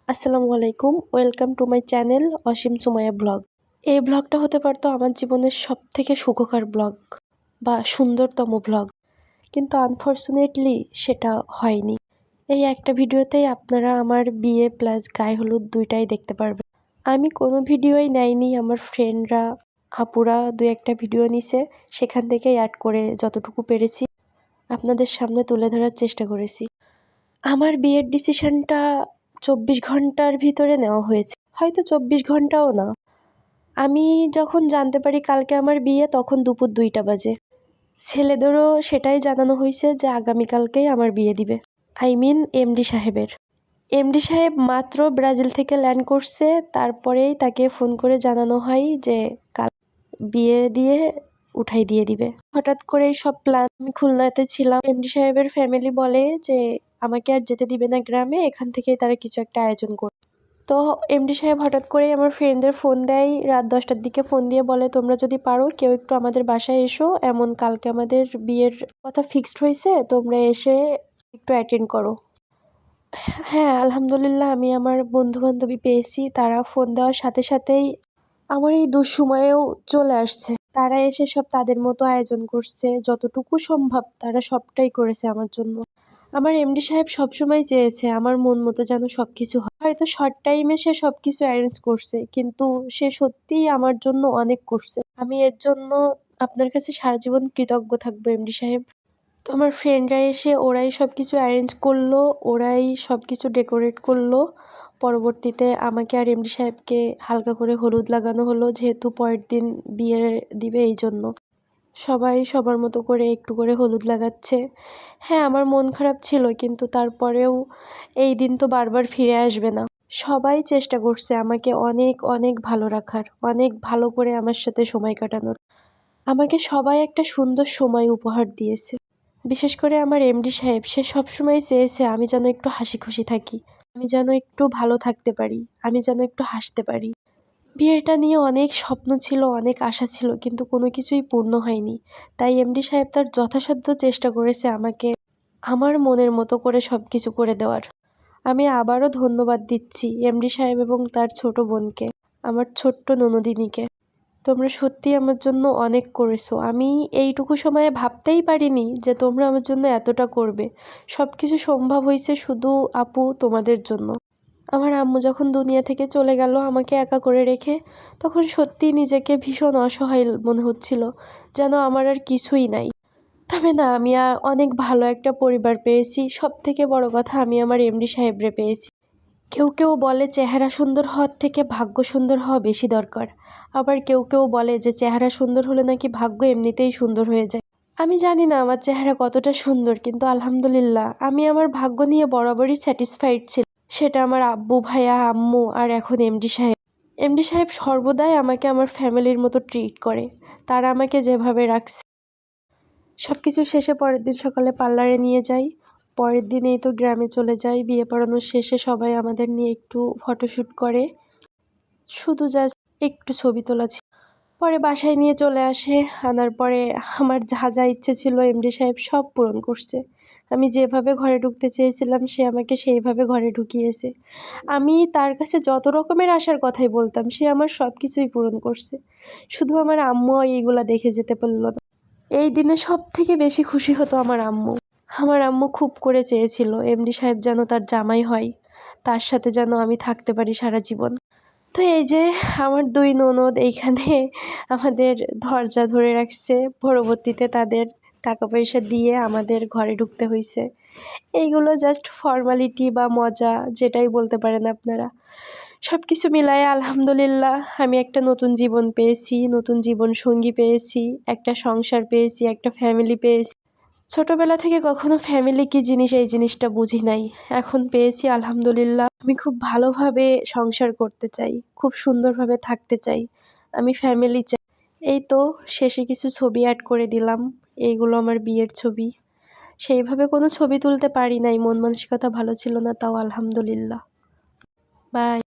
আসসালামু আলাইকুম, welcome to my channel Asim Sumaiya blog. এই ব্লগটা হতে পারতো আমার জীবনের সবথেকে সুখকর ব্লগ বা সুন্দরতম ব্লগ, কিন্তু আনফর্চুনেটলি সেটা হয়নি। এই একটা ভিডিওতেই আপনারা আমার বিয়ে প্লাস গায়ে হলুদ দুইটাই দেখতে পারবেন। আমি কোনো ভিডিওই নেইনি, আমার ফ্রেন্ডরা আপুরা দুই একটা ভিডিও নিছে, সেখান থেকেই অ্যাড করে যতটুকু পেরেছি আপনাদের সামনে তুলে ধরার চেষ্টা করেছি। আমার বিয়ের ডিসিশনটা 24 ঘন্টার ভিতরে নেওয়া হয়েছে, হয়তো 24 ঘন্টাও না। আমি যখন জানতে পারি কালকে আমার বিয়ে, তখন দুপুর 2টা বাজে। ছেলেদেরও সেটাই জানানো হয়েছে যে আগামীকালকেই আমার বিয়ে দিবে, এমডি সাহেবের। এমডি সাহেব মাত্র ব্রাজিল থেকে ল্যান্ড করছে, তারপরেই তাকে ফোন করে জানানো হয় যে কাল বিয়ে দিয়ে উঠাই দিয়ে দিবে। হঠাৎ করে সব প্ল্যান, আমি খুলনাতে ছিলাম। এমডি সাহেবের ফ্যামিলি বলে যে আমাকে আর যেতে দিবে না গ্রামে, এখান থেকেই তারা কিছু একটা আয়োজন করবে। তো এমডি সাহেব হঠাৎ করেই আমার ফ্রেন্ডদের ফোন দেয়, রাত 10টার দিকে ফোন দিয়ে বলে তোমরা যদি পারো কেউ একটু আমাদের বাসায় এসো, এমন কালকে আমাদের বিয়ের কথা ফিক্সড হয়েছে, তোমরা এসে একটু অ্যাটেন্ড করো। হ্যাঁ, আলহামদুলিল্লাহ আমি আমার বন্ধু বান্ধবী পেয়েছি, তারা ফোন দেওয়ার সাথে সাথেই আমার এই দুঃসময়েও চলে আসছে। তারা এসে সব তাদের মতো আয়োজন করছে, যতটুকু সম্ভব তারা সবটাই করেছে আমার জন্য। আমার এমডি সাহেব সবসময় চেয়েছে আমার মন মতো যেন সবকিছু হয়। হয়তো শর্ট টাইমে সে সবকিছু অ্যারেঞ্জ করছে, কিন্তু সে সত্যিই আমার জন্য অনেক করছে। আমি এর জন্য আপনার কাছে সারা জীবন কৃতজ্ঞ থাকবো এমডি সাহেব। তো আমার ফ্রেন্ডরা এসে ওরাই সব কিছু অ্যারেঞ্জ করলো, ওরাই সব কিছু ডেকোরেট করলো। পরবর্তীতে আমাকে আর এমডি সাহেবকে হালকা করে হলুদ লাগানো হলো, যেহেতু পরের দিন বিয়ে দিবে, এই জন্য সবাই সবার মতো করে একটু করে হলুদ লাগাচ্ছে। হ্যাঁ, আমার মন খারাপ ছিল, কিন্তু তারপরেও এই দিন তো বারবার ফিরে আসবে না। সবাই চেষ্টা করছে আমাকে অনেক অনেক ভালো রাখার, অনেক ভালো করে আমার সাথে সময় কাটানোর। আমাকে সবাই একটা সুন্দর সময় উপহার দিয়েছে। বিশেষ করে আমার এমডি সাহেব, সে সবসময় চেয়েছে আমি যেন একটু হাসি খুশি থাকি, আমি যেন একটু ভালো থাকতে পারি, আমি যেন একটু হাসতে পারি। বিয়েটা নিয়ে অনেক স্বপ্ন ছিল, অনেক আশা ছিল, কিন্তু কোনো কিছুই পূর্ণ হয়নি। তাই এমডি সাহেব তার যথাসাধ্য চেষ্টা করেছে আমাকে আমার মনের মতো করে সব কিছু করে দেওয়ার। আমি আবারও ধন্যবাদ দিচ্ছি এমডি সাহেব এবং তার ছোট বোনকে, আমার ছোট্ট ননদিনীকে। তোমরা সত্যিই আমার জন্য অনেক করেছো। আমি এইটুকু সময়ে ভাবতেই পারিনি যে তোমরা আমার জন্য এতটা করবে। সব কিছু সম্ভব হয়েছে শুধু আপু তোমাদের জন্য। আমার আম্মু যখন দুনিয়া থেকে চলে গেল আমাকে একা করে রেখে, তখন সত্যিই নিজেকে ভীষণ অসহায় মনে হচ্ছিল, যেন আমার আর কিছুই নাই। তবে না, আমি অনেক ভালো একটা পরিবার পেয়েছি। সবথেকে বড় কথা, আমি আমার এমডি সাহেবরে পেয়েছি। কেউ কেউ বলে চেহারা সুন্দর হওয়ার থেকে ভাগ্য সুন্দর হওয়া বেশি দরকার। আবার কেউ কেউ বলে যে চেহারা সুন্দর হলে নাকি ভাগ্য এমনিতেই সুন্দর হয়ে যায়। আমি জানি না আমার চেহারা কতটা সুন্দর, কিন্তু আলহামদুলিল্লাহ আমি আমার ভাগ্য নিয়ে বরাবরই স্যাটিসফাইড ছিল। সেটা আমার আব্বু, ভাইয়া, আম্মু আর এখন এমডি সাহেব। এমডি সাহেব সর্বদাই আমাকে আমার ফ্যামিলির মতো ট্রিট করে। তারা আমাকে যেভাবে রাখছে। সব কিছু শেষে পরের দিন সকালে পার্লারে নিয়ে যাই। পরের দিনেই তো গ্রামে চলে যাই। বিয়ে পড়ানোর শেষে সবাই আমাদের নিয়ে একটু ফটোশ্যুট করে, শুধু জাস্ট একটু ছবি তোলা ছিল। পরে বাসায় নিয়ে চলে আসে। আনার পরে আমার যা যা ইচ্ছে ছিল এমডি সাহেব সব পূরণ করছে। আমি যেভাবে ঘরে ঢুকতে চেয়েছিলাম সে আমাকে সেইভাবে ঘরে ঢুকিয়েছে। আমি তার কাছে যত রকমের আশার কথাই বলতাম, সে আমার সব কিছুই পূরণ করছে। শুধু আমার আম্মু এইগুলা দেখে যেতে পারলো না। এই দিনে সব থেকে বেশি খুশি হতো আমার আম্মু। আমার আম্মু খুব করে চেয়েছিল এমডি সাহেব যেন তার জামাই হয়, তার সাথে যেন আমি থাকতে পারি সারা জীবন। তো এই যে আমার দুই ননদ এইখানে আমাদের দরজা ধরে রাখছে, পরবর্তীতে তাদের টাকা পয়সা দিয়ে আমাদের ঘরে ঢুকতে হয়েছে। এইগুলো জাস্ট ফর্মালিটি বা মজা, যেটাই বলতে পারেন আপনারা। সব কিছু মিলায়ে আলহামদুলিল্লাহ আমি একটা নতুন জীবন পেয়েছি, নতুন জীবন সঙ্গী পেয়েছি, একটা সংসার পেয়েছি, একটা ফ্যামিলি পেয়েছি। ছোটবেলা থেকে কখনো ফ্যামিলি কি জিনিস এই জিনিসটা বুঝি নাই, এখন পেয়েছি আলহামদুলিল্লাহ। আমি খুব ভালোভাবে সংসার করতে চাই, খুব সুন্দরভাবে থাকতে চাই, আমি ফ্যামিলি চাই। এই তো শেষে কিছু ছবি অ্যাড করে দিলাম, এইগুলো আমার বিয়ের ছবি। সেইভাবে কোনো ছবি তুলতে পারি নাই, মন মানসিকতা ভালো ছিল না, তাও আলহামদুলিল্লাহ। বাই।